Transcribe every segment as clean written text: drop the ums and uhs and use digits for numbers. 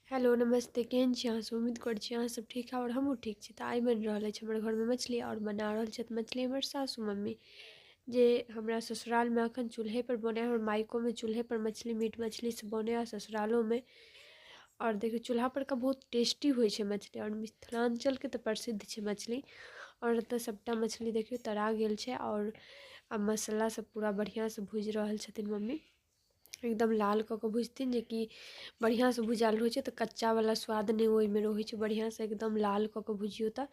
Hello नमस्ते, केहन छी अहाँ सब? उम्मीद करै छी अहाँ सब ठीक है और हमहूँ ठीक छी। तऽ आइ बनि रहल अछि हमर घरमे मछली और बना रहल छथि मछली हमर सासू मम्मी, जे हमरा ससुरालमे एखन चूल्हेपर बनै है और मायकोमे चूल्हेपर मछली मीट मछली सब बनै है ससुरालोमे। और देखियो चूल्हा पर का बहुत टेस्टी होइ छै मछली और मिथिलांचलके तऽ प्रसिद्ध छै मछली। और एतऽ सबटा मछली देखियो तरा गेल छै और अब मसाला सब पूरा बढ़िआँसँ भुजि रहल छथिन मम्मी। एकदम लाल कऽ कऽ भुजथिन जे कि बढ़िआँसँ भुजायल रहै छै तऽ कच्चावला स्वाद नहि ओहिमे रहै छै, बढ़िआँसँ एकदम लाल कऽ कऽ भुजियौ तऽ।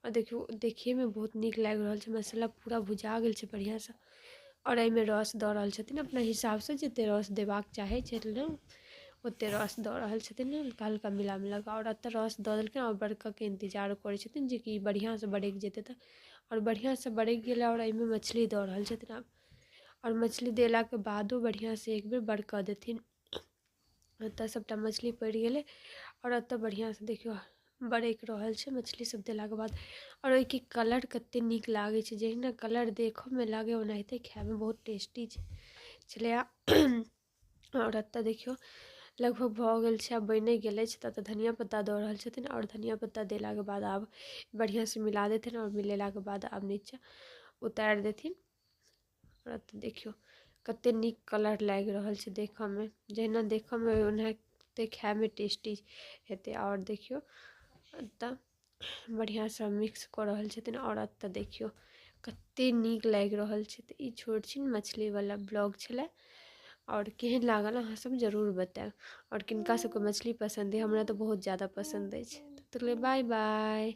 और देखियौ देखैमे बहुत नीक लागि रहल छै, मसाला पूरा भुजा गेल छै बढ़िआँसँ। और एहिमे रस दऽ रहल छथिन अपना हिसाबसँ, जतेक रस देबाक चाहै छथिन ओतेक रस दऽ रहल छथिन, हल्का हल्का मिला कऽ। और एतऽ रस दऽ देलखिन और बड़कऽके इंतजार करै छथिन जे कि बढ़िआँसँ बरकि जेतै तऽ। और बढ़िआँसँ बरकि गेलै और एहिमे मछली दऽ रहल छथिन आब। और मछली देलाके बादो बढ़िआँसँ एक बेर बरकऽ देथिन। एतऽ सबटा मछली पड़ि गेलै और एतऽ बढ़िआँसँ देखियौ बरकि रहल छै मछली सब देलाके बाद। और ओहिके कलर कतेक नीक लागै छै, जहिना कलर देखऽमे लागै ओनाहिते खाइमे बहुत टेस्टी छलै। और एतऽ देखियौ लगभग भऽ गेल छै, आब बनि गेल अछि। तऽ धनिया पत्ता दऽ रहल छथिन और धनिया पत्ता देलाके बाद आब बढ़िआँसँ मिला देथिन और मिलेलाके बाद आब नीचा उतारि देथिन। और एतऽ देखियौ कतेक नीक कलर लागि रहल छै देखऽमे, जहिना देखऽमे ओनाहिते खाइमे टेस्टी हेतै। और देखियौ एतऽ बढ़िआँसँ मिक्स कऽ रहल छथिन और एतऽ देखियौ कतेक नीक लागि रहल छै। तऽ ई छोट छिन मछलीवला ब्लॉग छलै और केहन लागल अहाँ सब जरूर बताएब। और किनका सबके मछली पसन्द अइ, हमरा तऽ बहुत ज़्यादा पसन्द अछि। तब तक ले बाय बाय।